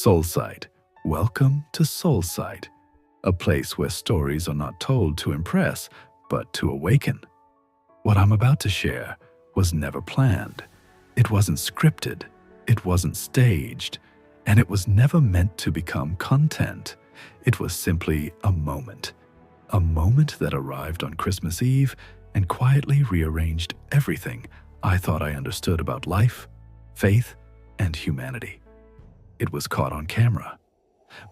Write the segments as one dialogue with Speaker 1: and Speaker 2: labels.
Speaker 1: SoulSight. Welcome to SoulSight, a place where stories are not told to impress, but to awaken. What I'm about to share was never planned. It wasn't scripted, it wasn't staged, and it was never meant to become content. It was simply a moment that arrived on Christmas Eve and quietly rearranged everything I thought I understood about life, faith, and humanity. It was caught on camera,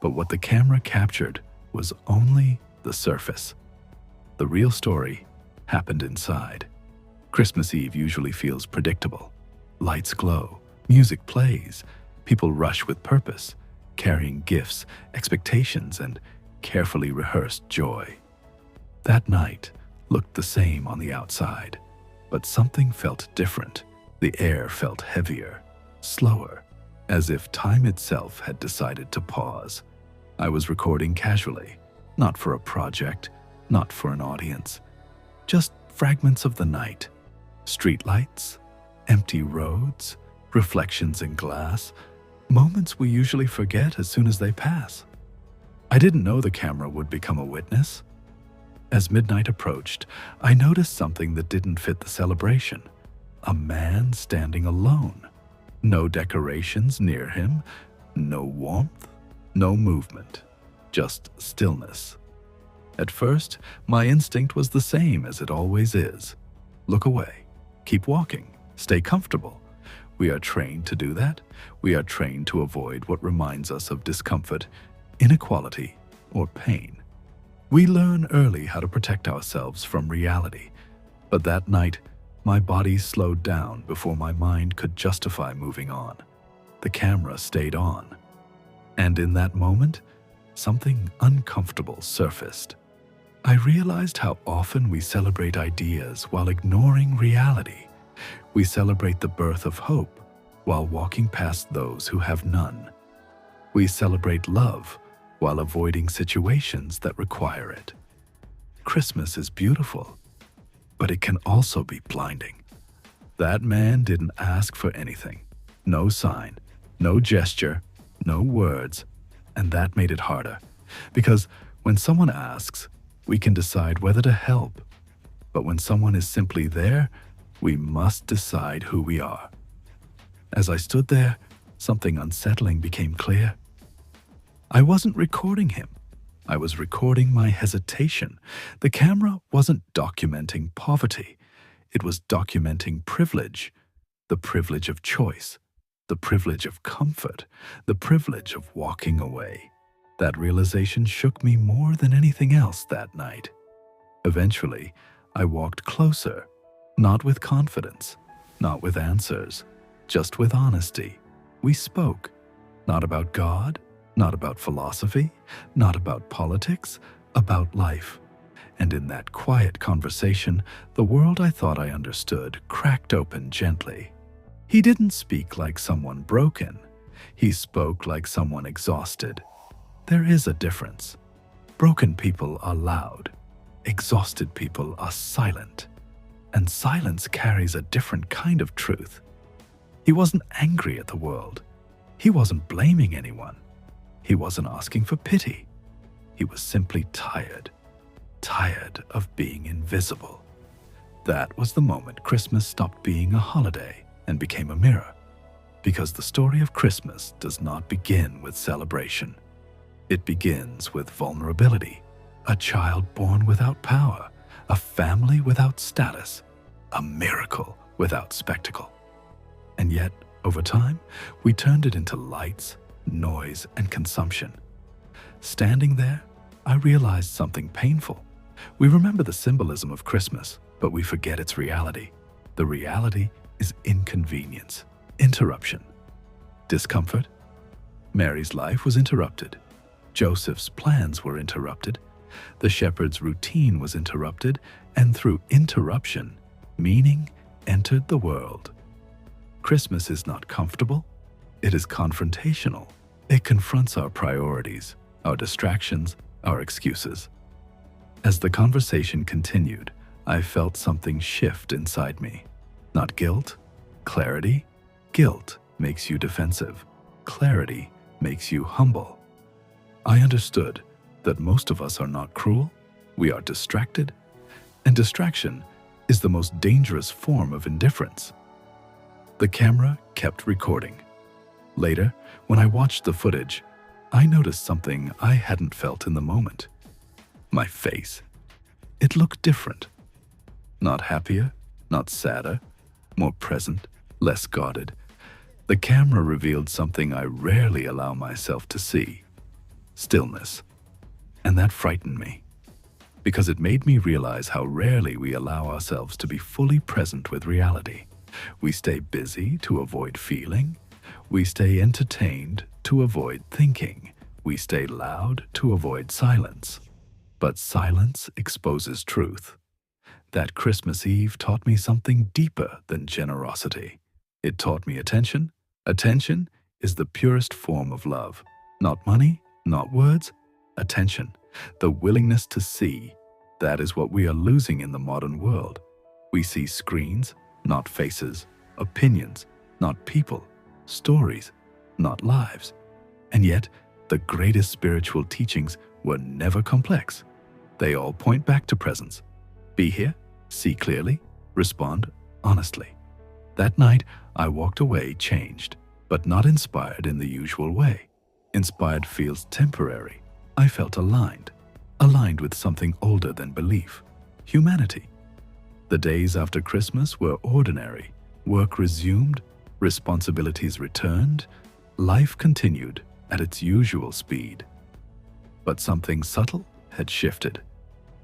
Speaker 1: but what the camera captured was only the surface. The real story happened inside. Christmas Eve usually feels predictable. Lights glow, music plays, people rush with purpose, carrying gifts, expectations, and carefully rehearsed joy. That night looked the same on the outside, but something felt different. The air felt heavier, slower, as if time itself had decided to pause. I was recording casually, not for a project, not for an audience, just fragments of the night. Streetlights, empty roads, reflections in glass, moments we usually forget as soon as they pass. I didn't know the camera would become a witness. As midnight approached, I noticed something that didn't fit the celebration. A man standing alone. No decorations near him, no warmth, no movement, just stillness. At first, my instinct was the same as it always is. Look away, keep walking, stay comfortable. We are trained to do that. We are trained to avoid what reminds us of discomfort, inequality, or pain. We learn early how to protect ourselves from reality. But that night, my body slowed down before my mind could justify moving on. The camera stayed on. And in that moment, something uncomfortable surfaced. I realized how often we celebrate ideas while ignoring reality. We celebrate the birth of hope while walking past those who have none. We celebrate love while avoiding situations that require it. Christmas is beautiful, but it can also be blinding. That man didn't ask for anything. No sign, no gesture, no words, and that made it harder. Because when someone asks, we can decide whether to help. But when someone is simply there, we must decide who we are. As I stood there, something unsettling became clear. I wasn't recording him. I was recording my hesitation. The camera wasn't documenting poverty. It was documenting privilege. The privilege of choice. The privilege of comfort. The privilege of walking away. That realization shook me more than anything else that night. Eventually, I walked closer, not with confidence, not with answers, just with honesty. We spoke, not about God, not about philosophy, not about politics, about life. And in that quiet conversation, the world I thought I understood cracked open gently. He didn't speak like someone broken. He spoke like someone exhausted. There is a difference. Broken people are loud. Exhausted people are silent. And silence carries a different kind of truth. He wasn't angry at the world. He wasn't blaming anyone. He wasn't asking for pity. He was simply tired of being invisible. That was the moment Christmas stopped being a holiday and became a mirror. Because the story of Christmas does not begin with celebration. It begins with vulnerability. A child born without power, a family without status, a miracle without spectacle. And yet, over time, we turned it into lights, noise, and consumption. Standing there, I realized something painful. We remember the symbolism of Christmas, but we forget its reality. The reality is inconvenience, interruption, discomfort. Mary's life was interrupted. Joseph's plans were interrupted. The shepherd's routine was interrupted, and through interruption, meaning entered the world. Christmas is not comfortable. It is confrontational. It confronts our priorities, our distractions, our excuses. As the conversation continued, I felt something shift inside me. Not guilt, clarity. Guilt makes you defensive. Clarity makes you humble. I understood that most of us are not cruel, we are distracted, and distraction is the most dangerous form of indifference. The camera kept recording. Later, when I watched the footage, I noticed something I hadn't felt in the moment. My face. It looked different. Not happier, not sadder, more present, less guarded. The camera revealed something I rarely allow myself to see: stillness. And that frightened me, because it made me realize how rarely we allow ourselves to be fully present with reality. We stay busy to avoid feeling. We stay entertained to avoid thinking. We stay loud to avoid silence. But silence exposes truth. That Christmas Eve taught me something deeper than generosity. It taught me attention. Attention is the purest form of love. Not money, not words. Attention, the willingness to see. That is what we are losing in the modern world. We see screens, not faces, opinions, not people, stories, not lives. And yet, the greatest spiritual teachings were never complex. They all point back to presence. Be here, see clearly, respond honestly. That night, I walked away changed, but not inspired in the usual way. Inspired feels temporary. I felt aligned with something older than belief, humanity. The days after Christmas were ordinary. Work resumed, responsibilities returned, life continued at its usual speed. But something subtle had shifted.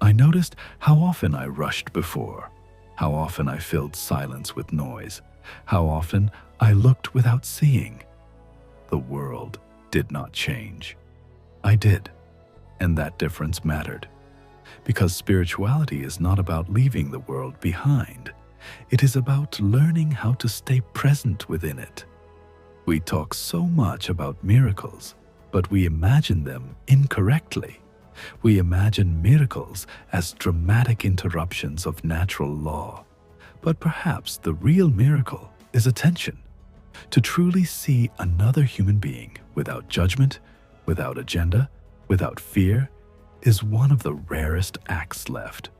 Speaker 1: I noticed how often I rushed before, how often I filled silence with noise, how often I looked without seeing. The world did not change. I did, and that difference mattered. Because spirituality is not about leaving the world behind. It is about learning how to stay present within it. We talk so much about miracles, but we imagine them incorrectly. We imagine miracles as dramatic interruptions of natural law. But perhaps the real miracle is attention. To truly see another human being without judgment, without agenda, without fear, is one of the rarest acts left.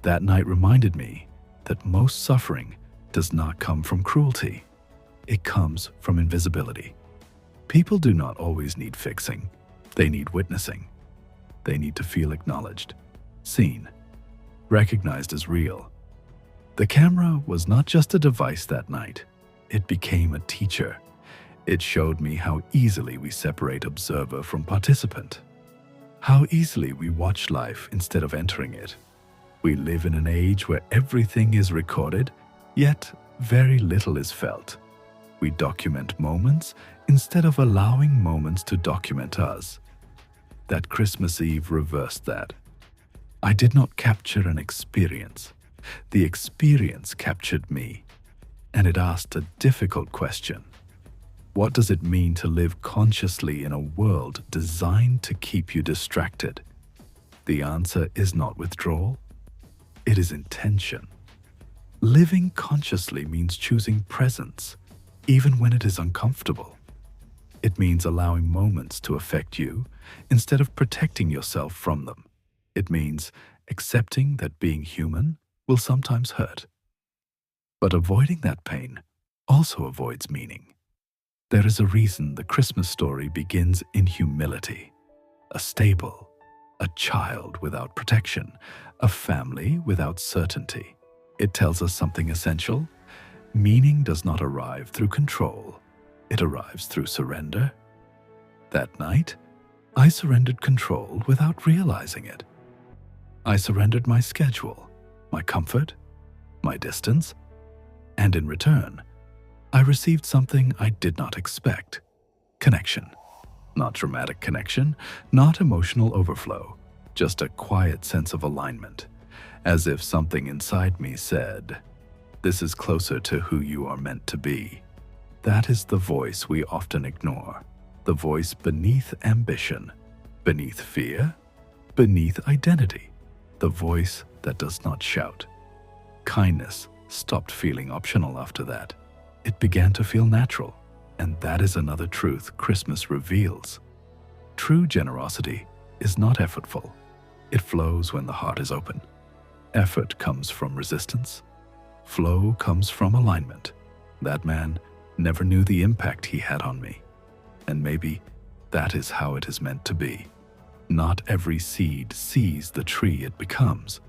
Speaker 1: That night reminded me that most suffering does not come from cruelty. It comes from invisibility. People do not always need fixing. They need witnessing. They need to feel acknowledged, seen, recognized as real. The camera was not just a device that night. It became a teacher. It showed me how easily we separate observer from participant. How easily we watch life instead of entering it. We live in an age where everything is recorded, yet very little is felt. We document moments instead of allowing moments to document us. That Christmas Eve reversed that. I did not capture an experience. The experience captured me, and it asked a difficult question. What does it mean to live consciously in a world designed to keep you distracted? The answer is not withdrawal. It is intention. Living consciously means choosing presence, even when it is uncomfortable. It means allowing moments to affect you instead of protecting yourself from them. It means accepting that being human will sometimes hurt. But avoiding that pain also avoids meaning. There is a reason the Christmas story begins in humility. A stable, a child without protection, a family without certainty. It tells us something essential. Meaning does not arrive through control. It arrives through surrender. That night, I surrendered control without realizing it. I surrendered my schedule, my comfort, my distance, and in return, I received something I did not expect. Connection. Not dramatic connection, not emotional overflow, just a quiet sense of alignment, as if something inside me said, "This is closer to who you are meant to be." That is the voice we often ignore, the voice beneath ambition, beneath fear, beneath identity, the voice that does not shout. Kindness stopped feeling optional after that. It began to feel natural. And that is another truth Christmas reveals. True generosity is not effortful. It flows when the heart is open. Effort comes from resistance. Flow comes from alignment. That man never knew the impact he had on me. And maybe that is how it is meant to be. Not every seed sees the tree it becomes.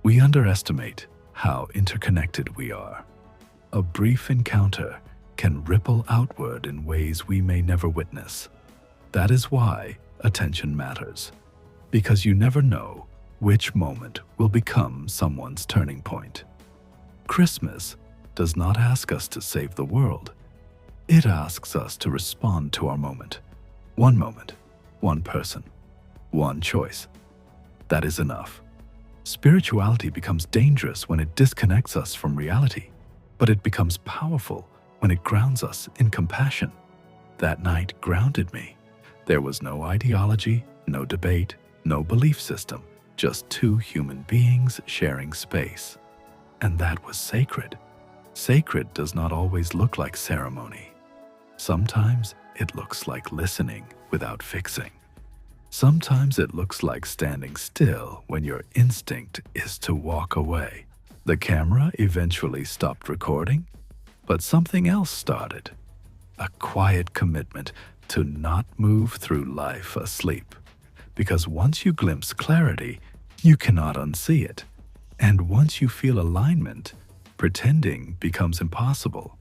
Speaker 1: We underestimate how interconnected we are. A brief encounter can ripple outward in ways we may never witness. That is why attention matters, because you never know which moment will become someone's turning point. Christmas does not ask us to save the world. It asks us to respond to our moment, one person, one choice. That is enough. Spirituality becomes dangerous when it disconnects us from reality, but it becomes powerful when it grounds us in compassion. That night grounded me. There was no ideology, no debate, no belief system, just two human beings sharing space. And that was sacred. Sacred does not always look like ceremony. Sometimes it looks like listening without fixing. Sometimes it looks like standing still when your instinct is to walk away. The camera eventually stopped recording, but something else started. A quiet commitment to not move through life asleep. Because once you glimpse clarity, you cannot unsee it. And once you feel alignment, pretending becomes impossible.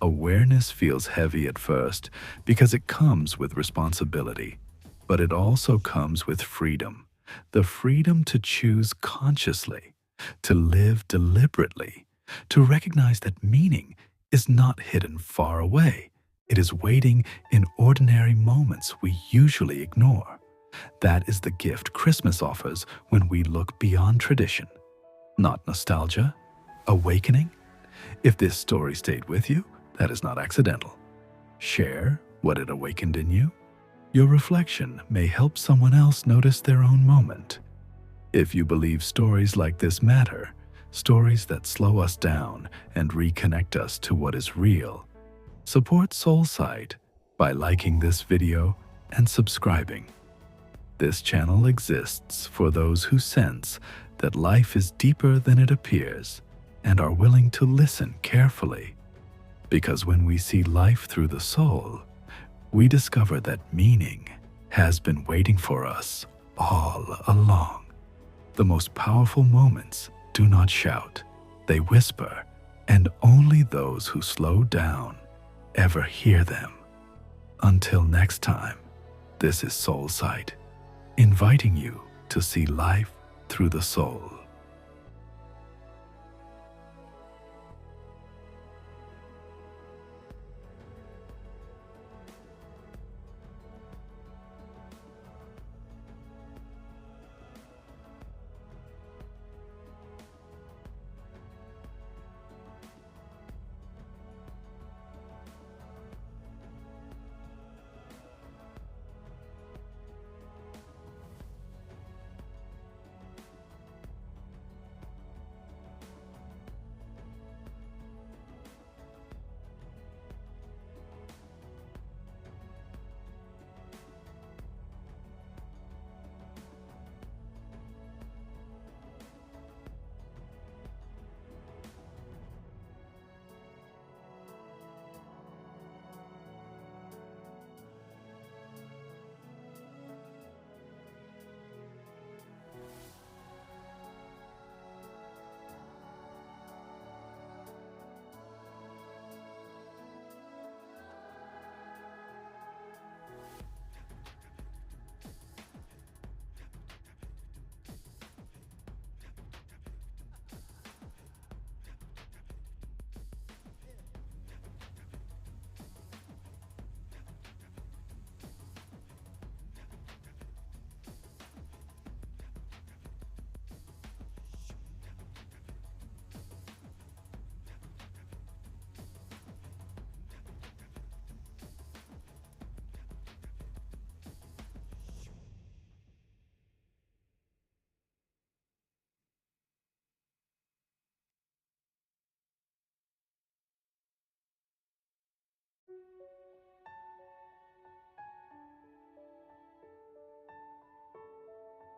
Speaker 1: Awareness feels heavy at first because it comes with responsibility, but it also comes with freedom. The freedom to choose consciously, to live deliberately, to recognize that meaning is not hidden far away. It is waiting in ordinary moments we usually ignore. That is the gift Christmas offers when we look beyond tradition. Not nostalgia, awakening. If this story stayed with you, that is not accidental. Share what it awakened in you. Your reflection may help someone else notice their own moment. If you believe stories like this matter, stories that slow us down and reconnect us to what is real, support SoulSight by liking this video and subscribing. This channel exists for those who sense that life is deeper than it appears and are willing to listen carefully. Because when we see life through the soul, we discover that meaning has been waiting for us all along. The most powerful moments do not shout, they whisper, and only those who slow down ever hear them. Until next time, this is SoulSight, inviting you to see life through the soul.